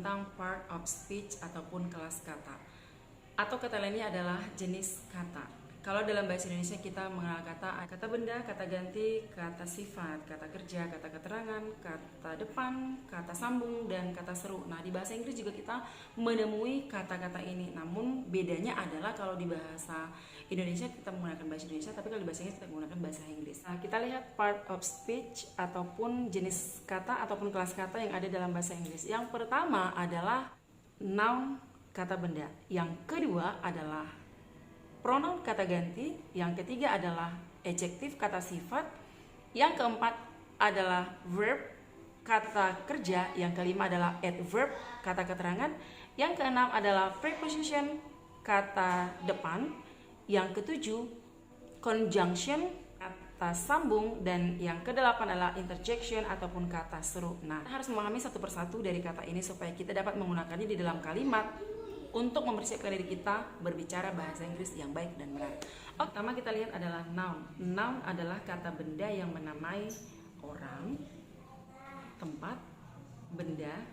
tentang part of speech ataupun kelas kata. Atau kata lainnya adalah jenis kata. Kalau dalam bahasa Indonesia kita mengenal kata benda, kata ganti, kata sifat, kata kerja, kata keterangan, kata depan, kata sambung, dan kata seru. Nah, di bahasa Inggris juga kita menemui kata-kata ini. Namun bedanya adalah kalau di bahasa Indonesia kita menggunakan bahasa Indonesia, tapi kalau di bahasa Inggris kita menggunakan bahasa Inggris. Nah, kita lihat part of speech ataupun jenis kata ataupun kelas kata yang ada dalam bahasa Inggris. Yang pertama adalah noun, kata benda. Yang kedua adalah pronoun, kata ganti. Yang ketiga adalah adjektif, kata sifat. Yang keempat adalah verb, kata kerja. Yang kelima adalah adverb, kata keterangan. Yang keenam adalah preposition, kata depan. Yang ketujuh conjunction, kata sambung. Dan yang kedelapan adalah interjection ataupun kata seru. Nah, kita harus memahami satu persatu dari kata ini supaya kita dapat menggunakannya di dalam kalimat untuk mempersiapkan diri kita berbicara bahasa Inggris yang baik dan benar. Pertama kita lihat adalah noun. Noun adalah kata benda yang menamai orang, tempat, benda,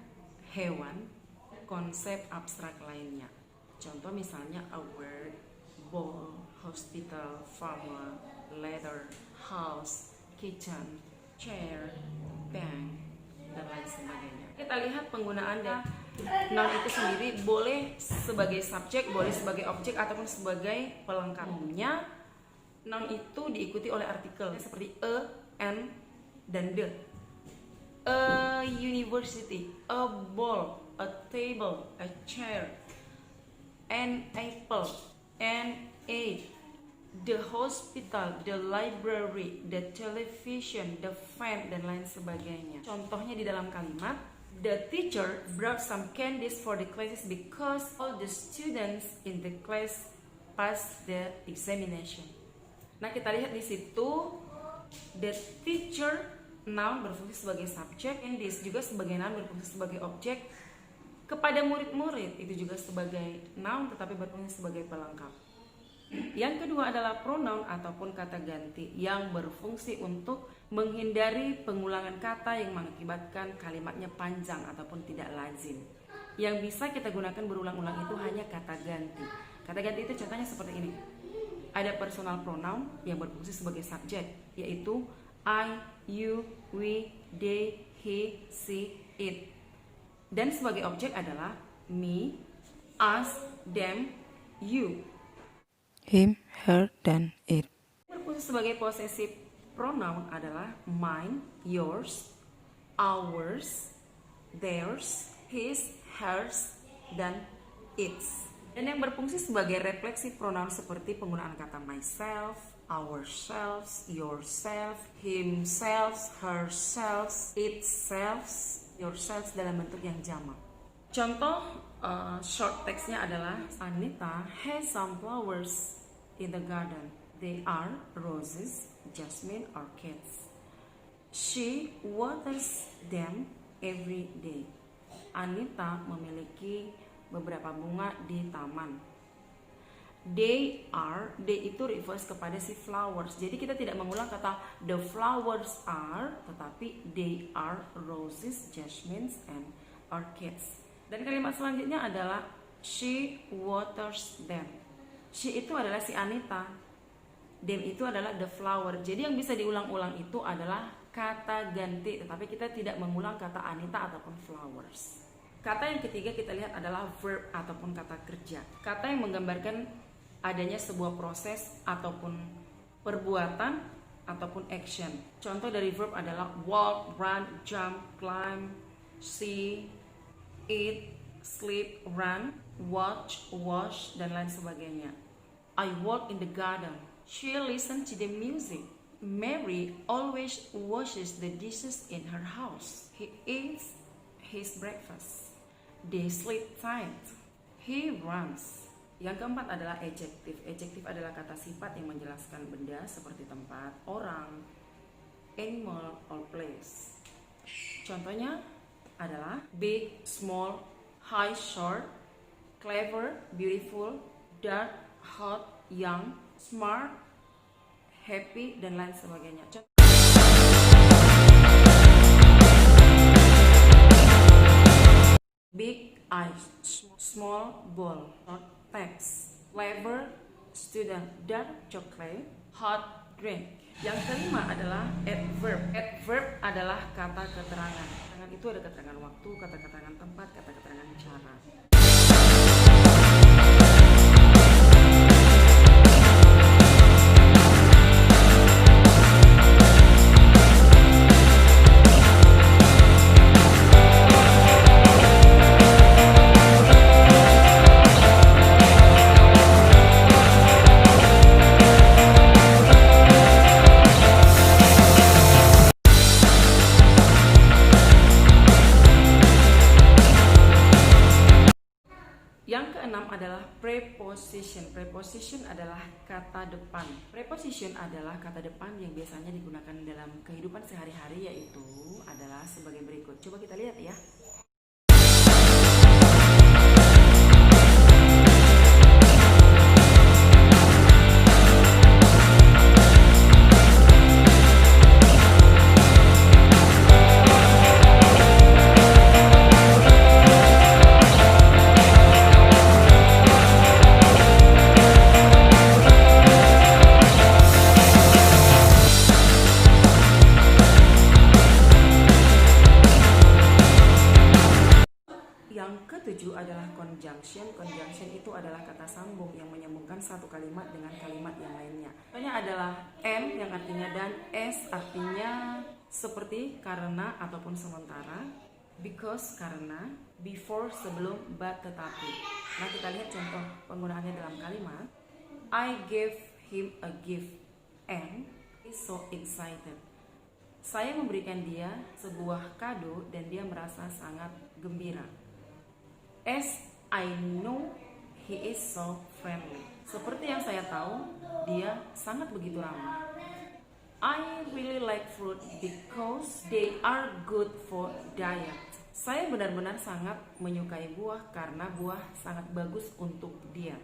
hewan, konsep abstrak lainnya. Contoh misalnya a word, ball, hospital, farmer, leather, house, kitchen, chair, bank, dan lain sebagainya. Kita lihat penggunaan noun itu sendiri boleh sebagai subjek, boleh sebagai objek ataupun sebagai pelengkap. Umumnya noun itu diikuti oleh artikel seperti a, an, dan the. A university, a ball, a table, a chair, an apple, an egg, the hospital, the library, the television, the fan, dan lain sebagainya. Contohnya di dalam kalimat, the teacher brought some candies for the classes because all the students in the class passed the examination. Nah, kita lihat di situ the teacher noun berfungsi sebagai subjek, candies juga sebagai noun berfungsi sebagai objek. Kepada murid-murid itu juga sebagai noun tetapi berfungsi sebagai pelengkap. Yang kedua adalah pronoun ataupun kata ganti yang berfungsi untuk menghindari pengulangan kata yang mengakibatkan kalimatnya panjang ataupun tidak lazim. Yang bisa kita gunakan berulang-ulang itu hanya kata ganti. Kata ganti itu contohnya seperti ini. Ada personal pronoun yang berfungsi sebagai subjek, yaitu I, you, we, they, he, she, it. Dan sebagai objek adalah me, us, them, you, him, her, dan it. Berfungsi sebagai possessive pronoun adalah mine, yours, ours, theirs, his, hers, dan its. Dan yang berfungsi sebagai refleksif pronoun seperti penggunaan kata myself, ourselves, yourself, himself, herself, itself, yourself dalam bentuk yang jamak. Contoh short text-nya adalah Anita has some flowers in the garden. They are roses, jasmine, orchids. She waters them every day. Anita memiliki beberapa bunga di taman. They itu refers kepada si flowers. Jadi kita tidak mengulang kata the flowers are, tetapi they are roses, jasmines, and orchids. Dan kalimat selanjutnya adalah she waters them. She itu adalah si Anita, them itu adalah the flower. Jadi yang bisa diulang-ulang itu adalah kata ganti, tetapi kita tidak mengulang kata Anita ataupun flowers. Kata yang ketiga kita lihat adalah verb ataupun kata kerja. Kata yang menggambarkan adanya sebuah proses ataupun perbuatan ataupun action. Contoh dari verb adalah walk, run, jump, climb, see, eat, sleep, run, watch, wash, dan lain sebagainya. I walk in the garden. She listens to the music. Mary always washes the dishes in her house. He eats his breakfast. They sleep tight. He runs. Yang keempat adalah adjektif. Adjektif adalah kata sifat yang menjelaskan benda seperti tempat, orang, animal, or place. Contohnya adalah big, small, high, short, clever, beautiful, dark, hot, young, smart, happy, dan lain sebagainya. big eyes, small ball, hot text, flavor, student, dark chocolate, hot drink. Yang kelima adalah adverb. Adverb adalah kata keterangan. Keterangan itu ada keterangan waktu, kata keterangan tempat, kata keterangan cara. Yang keenam adalah preposition. Preposition adalah kata depan. Preposition adalah kata depan yang biasanya digunakan dalam kehidupan sehari-hari, yaitu adalah sebagai berikut. Coba kita lihat ya. Yang ketujuh adalah conjunction. Conjunction itu adalah kata sambung yang menyambungkan satu kalimat dengan kalimat yang lainnya. Contohnya adalah and yang artinya dan, as artinya seperti, karena ataupun sementara, because karena, before sebelum, but tetapi. Nah, kita lihat contoh penggunaannya dalam kalimat. I gave him a gift and he's so excited. Saya memberikan dia sebuah kado dan dia merasa sangat gembira. As I know, he is so friendly. Seperti yang saya tahu, dia sangat begitu ramah. I really like fruit because they are good for diet. Saya benar-benar sangat menyukai buah karena buah sangat bagus untuk diet.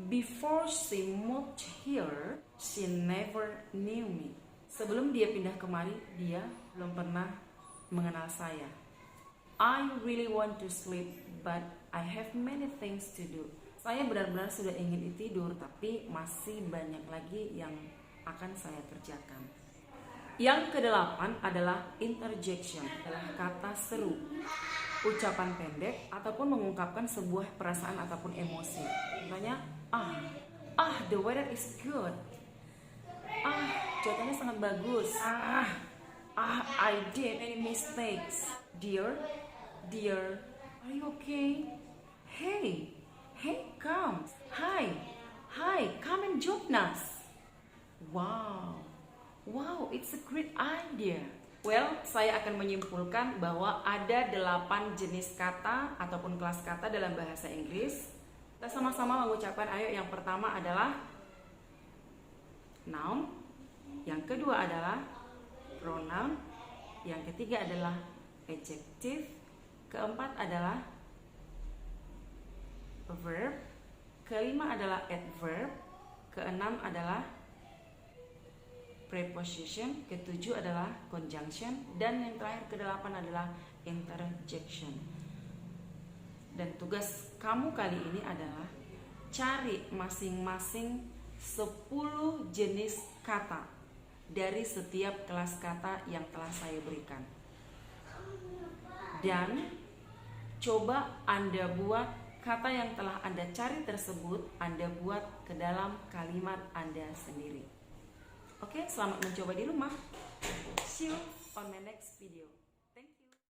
Before she moved here, she never knew me. Sebelum dia pindah kemari, dia belum pernah mengenal saya. I really want to sleep, but I have many things to do. Saya benar-benar sudah ingin tidur, tapi masih banyak lagi yang akan saya kerjakan. Yang kedelapan adalah interjection, adalah kata seru, ucapan pendek ataupun mengungkapkan sebuah perasaan ataupun emosi. Contohnya, the weather is good. Cuacanya sangat bagus. I did many mistakes. Dear, are you okay? Hey, come. Hi, come and join us. Wow, it's a great idea. Well, saya akan menyimpulkan bahwa ada 8 jenis kata ataupun kelas kata dalam bahasa Inggris. Kita sama-sama mengucapkan, ayo. Yang pertama adalah noun, yang kedua adalah pronoun, yang ketiga adalah adjective, keempat adalah verb, kelima adalah adverb, keenam adalah preposition, ketujuh adalah conjunction, dan yang terakhir kedelapan adalah interjection. Dan tugas kamu kali ini adalah cari masing-masing 10 jenis kata dari setiap kelas kata yang telah saya berikan. Dan coba Anda buat kata yang telah Anda cari tersebut, Anda buat ke dalam kalimat Anda sendiri. Oke, selamat mencoba di rumah. See you on my next video.